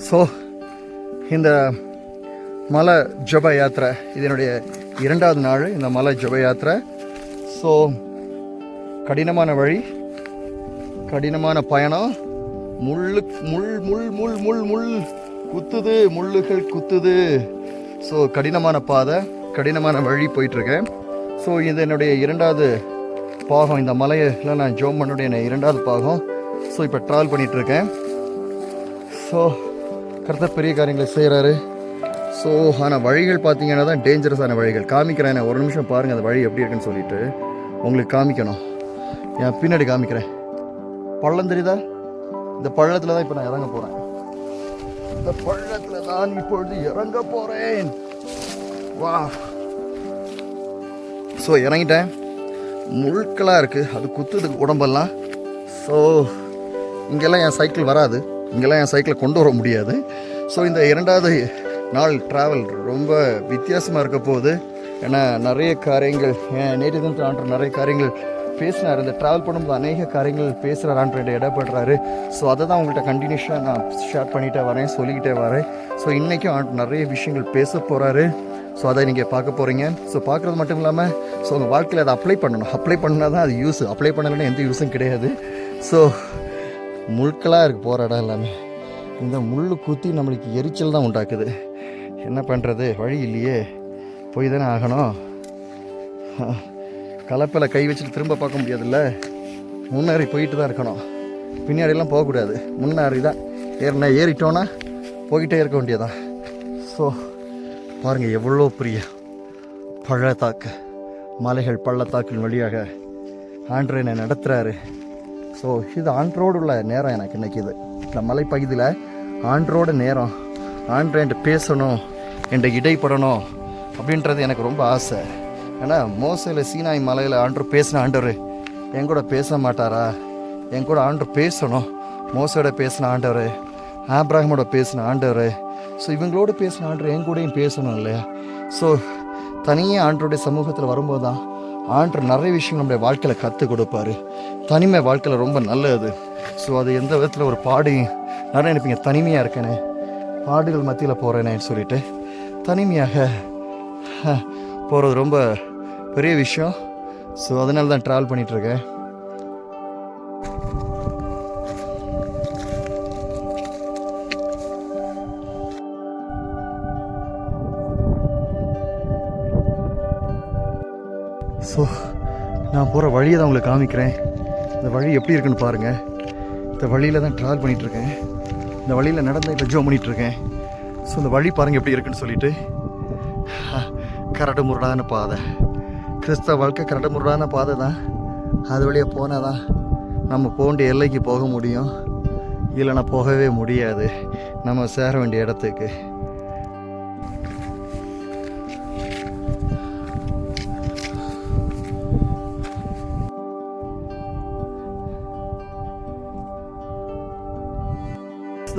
So இந்த மலை ஜப யாத்திரை இது என்னுடைய 2வது நாள் இந்த மலை ஜப யாத்திரை. ஸோ கடினமான வழி, கடினமான பயணம், முள் குத்துது, முள்ளுகள் குத்துது. ஸோ கடினமான பாதை, கடினமான வழி போயிட்டுருக்கேன். ஸோ இது என்னுடைய 2வது பாகம். இந்த மலையில் நான் ஜோம் பண்ணுடைய 2வது பாகம். ஸோ இப்போ ட்ராவல் பண்ணிகிட்ருக்கேன். ஸோ கர்த்தர் பெரிய காரியங்களை செய்கிறாரு. ஸோ ஆனால் வழிகள் பார்த்தீங்கன்னா தான் டேஞ்சரஸான வழிகள். காமிக்கிறேன், ஒரு நிமிஷம் பாருங்கள் அந்த வழி எப்படி இருக்குன்னு சொல்லிட்டு உங்களுக்கு காமிக்கணும். என் பின்னாடி காமிக்கிறேன். பள்ளம் தெரியுதா? இந்த பள்ளத்தில் தான் இப்போ நான் இறங்க போகிறேன். இந்த பள்ளத்தில் தான் இப்பொழுது இறங்க போகிறேன். வா. ஸோ இறங்கிட்டேன். முழுக்களாக இருக்குது, அது குத்துது உடம்பெல்லாம். ஸோ இங்கெல்லாம் என் சைக்கிள் வராது, இங்கெல்லாம் என் சைக்கிளை கொண்டு வர முடியாது. ஸோ இந்த 2வது நாள் ட்ராவல் ரொம்ப வித்தியாசமாக இருக்க போகுது. ஏன்னா நிறைய காரியங்கள் என் நேற்று ஆண்டு நிறைய காரியங்கள் பேசினார். இந்த ட்ராவல் பண்ணும்போது அநேக காரியங்கள் பேசுகிறாரான்ற இடப்படுறாரு. ஸோ அதை தான் உங்கள்கிட்ட கண்டினியூஸாக நான் ஷேர் பண்ணிகிட்டே வரேன், சொல்லிக்கிட்டே வரேன். ஸோ இன்றைக்கும் ஆண்டு நிறைய விஷயங்கள் பேச போகிறாரு. ஸோ அதை நீங்கள் பார்க்க போகிறீங்க. ஸோ பார்க்குறது மட்டும் இல்லாமல் ஸோ உங்கள் வாழ்க்கையில் அதை அப்ளை பண்ணணும். அப்ளை பண்ணால் தான் அது யூஸ். அப்ளை பண்ணலைன்னா எந்த யூஸும் கிடையாது. ஸோ முழுக்களாக இருக்குது போகிற இடம் எல்லாமே. இந்த முள் குத்தி நம்மளுக்கு எரிச்சல் தான் உண்டாக்குது. என்ன பண்ணுறது, வழி இல்லையே, போய் தானே ஆகணும். கலப்பில் கை வச்சுட்டு திரும்ப பார்க்க முடியாதுல்ல. முன்னேறி போயிட்டு தான் இருக்கணும், பின்னாடியெல்லாம் போகக்கூடாது. முன்னேறி தான் ஏறிட்டோன்னா போய்கிட்டே இருக்க வேண்டியதான். ஸோ பாருங்கள் எவ்வளோ பெரிய பள்ளத்தாக்கு, மலைகள் பள்ளத்தாக்கின் வழியாக ஆண்டவர் என்னை நடத்துகிறாரு. ஸோ இது ஆண்டரோடு உள்ள நேரம் எனக்கு இன்றைக்கி. இது இந்த மலைப்பகுதியில் ஆண்டரோட நேரம். ஆண்டர் என்கிட்ட பேசணும், என்கிட்ட இடைப்படணும் அப்படின்றது எனக்கு ரொம்ப ஆசை. ஏன்னா மோசையில் சீனாய் மலையில் ஆண்டவர் பேசின ஆண்டவர் என் கூட பேச மாட்டாரா? என் கூட ஆண்டவர் பேசணும். மோசையோட பேசின ஆண்டவர், ஆப்ராஹமோட பேசின ஆண்டவர், ஸோ இவங்களோட பேசின ஆண்டவர் என் கூடயும் பேசணும் இல்லையா? ஸோ தனியாக ஆண்டருடைய சமூகத்தில் வரும்போது தான் ஆண்டர் நிறைய விஷயம் நம்முடைய வாழ்க்கையில் கற்றுக் கொடுப்பார். தனிமை வாழ்க்கையில் ரொம்ப நல்லது. ஸோ அது எந்த விதத்தில் ஒரு பாடு நிறைய நினைப்பீங்க, தனிமையாக இருக்கேனே, பாடுகள் மத்தியில் போகிறேனேன்னு சொல்லிட்டு தனிமையாக போகிறது ரொம்ப பெரிய விஷயம். ஸோ அதனால தான் ட்ராவல் பண்ணிகிட்ருக்கேன். ஸோ நான் போகிற வழியை தான் உங்களுக்கு காமிக்கிறேன். இந்த வழி எப்படி இருக்குன்னு பாருங்கள். இந்த வழியில் தான் ட்ராவல் பண்ணிகிட்ருக்கேன். இந்த வழியில் நடந்து இப்போ ஜோம் பண்ணிகிட்ருக்கேன். ஸோ இந்த வழி பாருங்கள் எப்படி இருக்குன்னு சொல்லிட்டு. கரடு முரடான பாதை, கிறிஸ்தவ வாழ்க்கை கரடு முரடான பாதை தான். அது வழியாக போனால் தான் நம்ம போக வேண்டிய எல்லைக்கு போக முடியும். இல்லைன்னா போகவே முடியாது நம்ம சேர வேண்டிய இடத்துக்கு.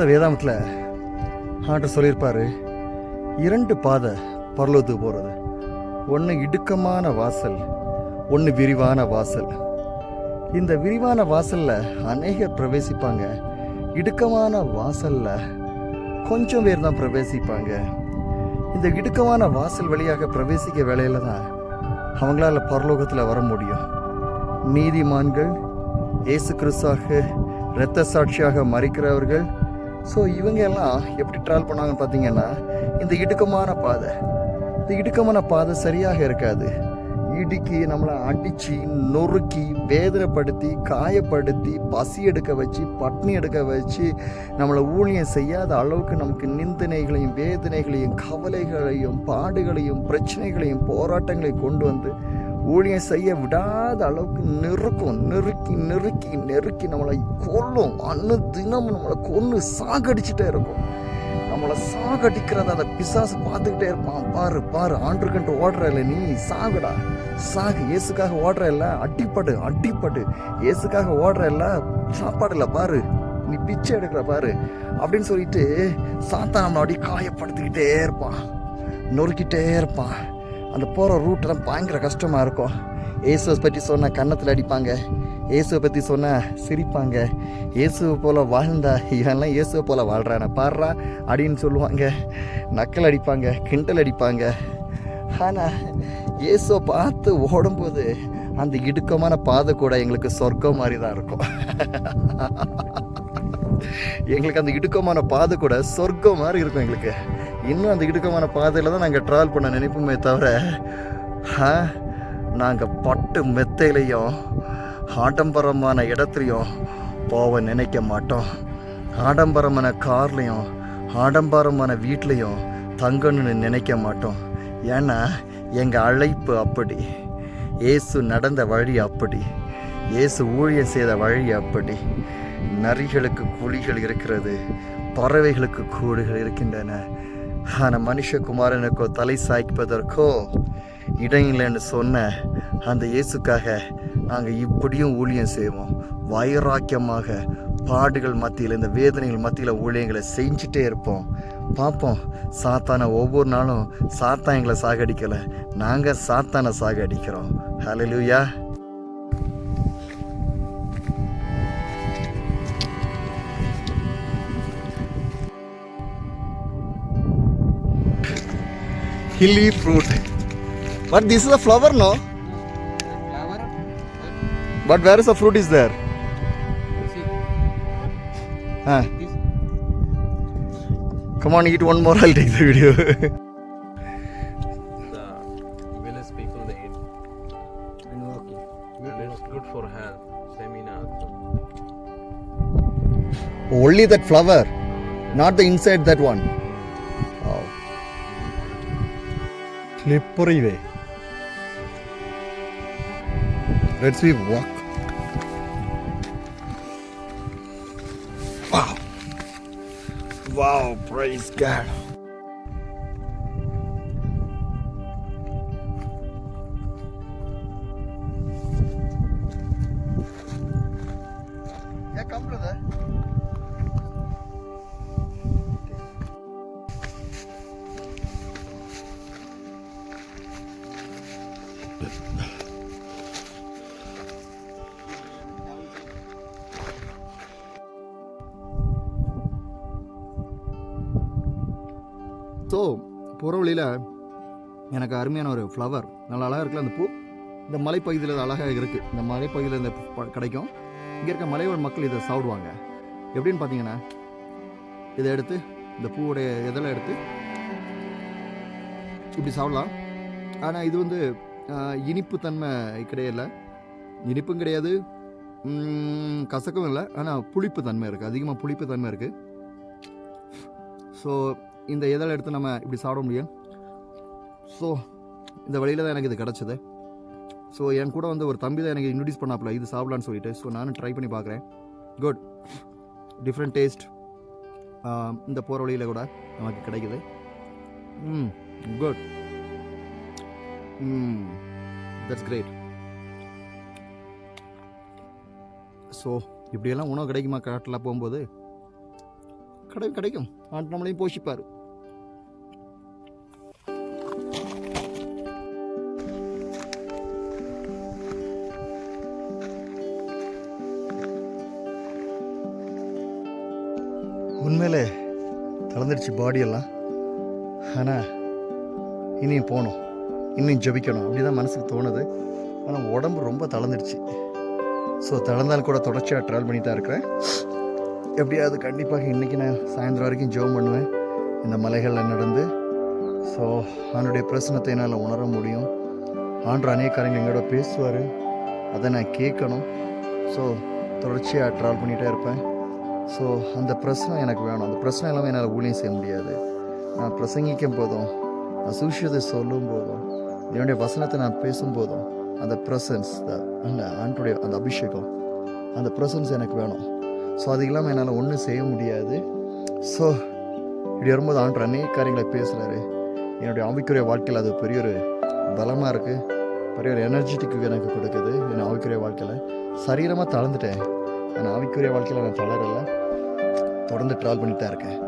வேதாமத்தில் ஆண்டவர் சொல்லியிருப்பார், 2 பாதை பரலோகத்துக்கு போகிறது. ஒன்று இடுக்கமான வாசல், ஒன்று விரிவான வாசல். இந்த விரிவான வாசலில் அநேகர் பிரவேசிப்பாங்க. இடுக்கமான வாசலில் கொஞ்சம் பேர் தான் பிரவேசிப்பாங்க. இந்த இடுக்கமான வாசல் வழியாக பிரவேசிக்க வேலையில் தான் அவங்களால பரலோகத்தில் வர முடியும். நீதிமான்கள், இயேசு கிறிஸ்துவாக இரத்த சாட்சியாக மரிக்கிறவர்கள். ஸோ இவங்க எல்லாம் எப்படி ட்ராவல் பண்ணாங்கன்னு பார்த்தீங்கன்னா, இந்த இடுக்கமான பாதை, இந்த இடுக்கமான பாதை சரியாக இருக்காது. இடுக்கி நம்மளை அடித்து நொறுக்கி வேதனைப்படுத்தி காயப்படுத்தி பசி எடுக்க வச்சு பட்னி எடுக்க வச்சு நம்மளை ஊழியம் செய்யாத அளவுக்கு நமக்கு நிந்தனைகளையும் வேதனைகளையும் கவலைகளையும் பாடுகளையும் பிரச்சனைகளையும் போராட்டங்களையும் கொண்டு வந்து ஊழியம் செய்ய விடாத அளவுக்கு நெருக்கி நம்மளை கொல்லும். தினம் நம்மளை கொன்று சாகடிச்சுட்டே இருக்கும். நம்மளை சாகடிக்கிறத அந்த பிசாசு பார்த்துக்கிட்டே இருப்பான். பாரு ஆண்டருக்கென்று ஓடுற இல்லை, நீ சாகுடா, சாகு. இயேசுக்காக ஓடுற இல்லை, அடிப்படு. இயேசுக்காக ஓடுற இல்லை, சாப்பாடு இல்லை, பாரு நீ பிச்சை எடுக்கிற பாரு அப்படின்னு சொல்லிட்டு சாத்தான் நம்மளை அப்படி காயப்படுத்திக்கிட்டே இருப்பான், நொறுக்கிட்டே இருப்பான். அந்த போகிற ரூட்டெல்லாம் பயங்கர கஷ்டமாக இருக்கும். இயேசுவை பற்றி சொன்னால் கன்னத்தில் அடிப்பாங்க, இயேசுவை பற்றி சொன்னால் சிரிப்பாங்க. இயேசுவை போல் வாழ்ந்தா இவன்லாம் இயேசுவை போல் வாழ்கிறான பாடுறா அப்படின்னு சொல்லுவாங்க, நக்கல் அடிப்பாங்க, கிண்டல் அடிப்பாங்க. ஆனால் இயேசுவை பார்த்து ஓடும்போது அந்த இடுக்கமான பாதை கூட எங்களுக்கு சொர்க்கம் மாதிரி தான் இருக்கும். எங்களுக்கு அந்த இடுக்கமான பாதை கூட சொர்க்கம் மாதிரி இருக்கும். எங்களுக்கு இன்னும் அந்த இடுக்கமான பாதையில் தான் நாங்கள் ட்ராவல் பண்ண நினைப்போமே தவிர நாங்கள் பட்டு மெத்தையிலையும் ஆடம்பரமான இடத்துலையும் போக நினைக்க மாட்டோம். ஆடம்பரமான கார்லையும் ஆடம்பரமான வீட்லேயும் தங்கணும்னு நினைக்க மாட்டோம். ஏன்னா எங்கள் அழைப்பு அப்படி, இயேசு நடந்த வழி அப்படி, இயேசு ஊழியம் செய்த வழி அப்படி. நரிகளுக்கு குழிகள் இருக்கிறது, பறவைகளுக்கு கூடுகள் இருக்கின்றன. ஆனால் மனுஷகுமாரனுக்கோ தலை சாய்ப்பதற்கோ இடம் இல்லைன்னு சொன்ன அந்த இயேசுக்காக நாங்கள் இப்படியும் ஊழியம் செய்வோம். வைராக்கியமாக பாடுகள் மத்தியில், இந்த வேதனைகள் மத்தியில் ஊழியங்களை செஞ்சுட்டே இருப்போம். பார்ப்போம். சாத்தானை ஒவ்வொரு நாளும் சாத்தான் எங்களை சாகடிக்கலை, நாங்கள் சாத்தானை சாகடிக்கிறோம். ஹல்லேலூயா. Hilly fruit. But this is a flower, no? Flower? But where is the fruit is there? See. This. Come on, eat one more. I'll take the video. The village people they eat. And it's good for health. Stamina also. Only that flower, not the inside that one. Wow. Slippery way. Let's we walk. Wow. Wow, praise God. Yeah, come brother. So போகிற வழியில் எனக்கு அருமையான ஒரு flower நல்லா அழகாக இருக்குல்ல அந்த பூ. இந்த மலைப்பகுதியில் அழகாக இருக்குது. இந்த மலைப்பகுதியில் இந்த கிடைக்கும். இங்கே இருக்க மலைவாழ் மக்கள் இதை சாப்பிடுவாங்க. எப்படின்னு பார்த்தீங்கன்னா, இதை எடுத்து இந்த பூவுடைய இதெல்லாம் எடுத்து இப்படி சாப்பிடலாம். ஆனால் இது வந்து இனிப்பு தன்மை கிடையாது, இனிப்பும் கிடையாது, கசக்கும் இல்லை. ஆனால் புளிப்பு தன்மை இருக்குது, அதிகமாக புளிப்பு தன்மை இருக்குது. ஸோ இந்த இதழை எடுத்து நம்ம இப்படி சாப்பிட முடியும். ஸோ இந்த வழியில் தான் எனக்கு இது கிடச்சிது. ஸோ என் கூட வந்து ஒரு தம்பி தான் எனக்கு இன்ட்ரடியூஸ் பண்ணாப்புல இது சாப்பிடலான்னு சொல்லிட்டு. ஸோ நானும் ட்ரை பண்ணி பார்க்குறேன். குட், டிஃப்ரெண்ட் டேஸ்ட் இந்த போகிற வழியில் கூட நமக்கு கிடைக்குது. Good, that's great. ஸோ இப்படியெல்லாம் உணவு கிடைக்குமா காட்டில் போகும்போது? கிடைக்கும். நம்மளையும் போஷிப்பார். உண்மையிலே தளர்ந்துடுச்சு பாடியெல்லாம். ஆனால் இனியும் போகணும், இன்னும் ஜபிக்கணும் அப்படிதான் மனசுக்கு தோணுது. ஆனால் உடம்பு ரொம்ப தளர்ந்துடுச்சு. ஸோ தளர்ந்தாலும் கூட தொடர்ச்சியாக ட்ராவல் பண்ணி தான் இருக்கிறேன். எப்படியாவது கண்டிப்பாக இன்றைக்கி நான் சாயந்தரம் வரைக்கும் ஜெபம் பண்ணுவேன் இந்த மலைகளில் நடந்து. ஸோ அவனுடைய பிரச்சனத்தை என்னால் உணர முடியும். ஆண்டு அநேக காரியங்கள் எங்களோட பேசுவார், அதை நான் கேட்கணும். ஸோ தொடர்ச்சியாக ட்ராவல் பண்ணிகிட்டே இருப்பேன். ஸோ அந்த பிரச்சனை எனக்கு வேணும். அந்த பிரச்சனை எல்லாமே என்னால் ஊழியம் செய்ய முடியாது. நான் பிரசங்கிக்கும் போதும், நான் சுவிசேஷத்தை சொல்லும் போதும், என்னுடைய வசனத்தை நான் பேசும்போதும் அந்த ப்ரெசன்ஸ், அந்த ஆண்டுடைய அந்த அபிஷேகம், அந்த ப்ரெசன்ஸ் எனக்கு வேணும். ஸோ அது இல்லாமல் என்னால் ஒன்றும் செய்ய முடியாது. ஸோ இப்படி வரும்போது ஆண்டு அநேக காரியங்களை பேசுகிறாரு. என்னுடைய ஆவிக்குரிய வாழ்க்கையில் அது பெரிய ஒரு பலமாக இருக்குது, பெரிய ஒரு எனர்ஜெட்டிக் எனக்கு கொடுக்குது. என் ஆவிக்குரிய வாழ்க்கையில் சரீரமாக தளர்ந்துட்டேன், ஆனால் ஆவிக்குரிய வாழ்க்கையில் நான் தளரலை. தொடர்ந்து ட்ராவல் பண்ணிட்டு தான் இருக்கேன்.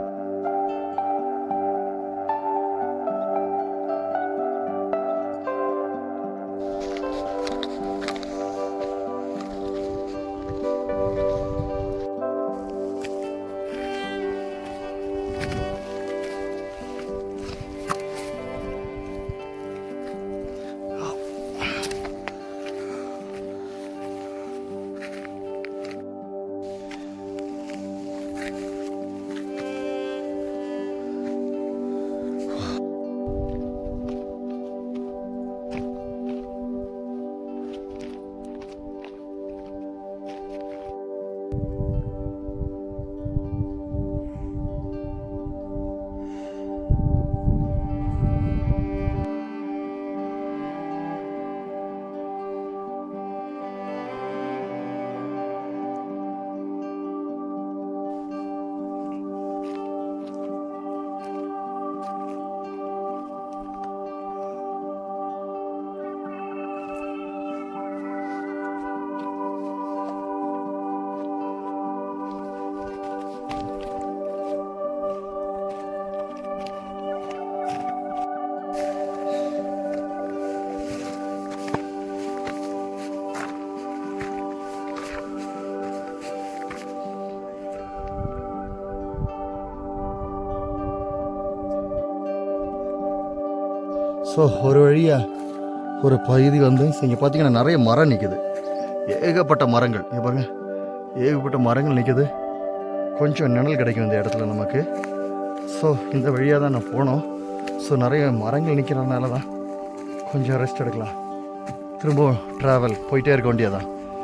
ஸோ ஒரு வழியாக ஒரு பகுதி வந்து இங்கே பார்த்தீங்கன்னா நிறைய மரம் நிற்குது, ஏகப்பட்ட மரங்கள். இங்கே பாருங்க, ஏகப்பட்ட மரங்கள் நிற்குது. கொஞ்சம் நிழல் கிடைக்கும் இந்த இடத்துல நமக்கு. ஸோ இந்த வழியாக தான் நான் போனோம். ஸோ நிறைய மரங்கள் நிற்கிறதுனால தான் கொஞ்சம் ரெஸ்ட் எடுக்கலாம். திரும்பவும் ட்ராவல் போயிட்டே இருக்க வேண்டியதான்.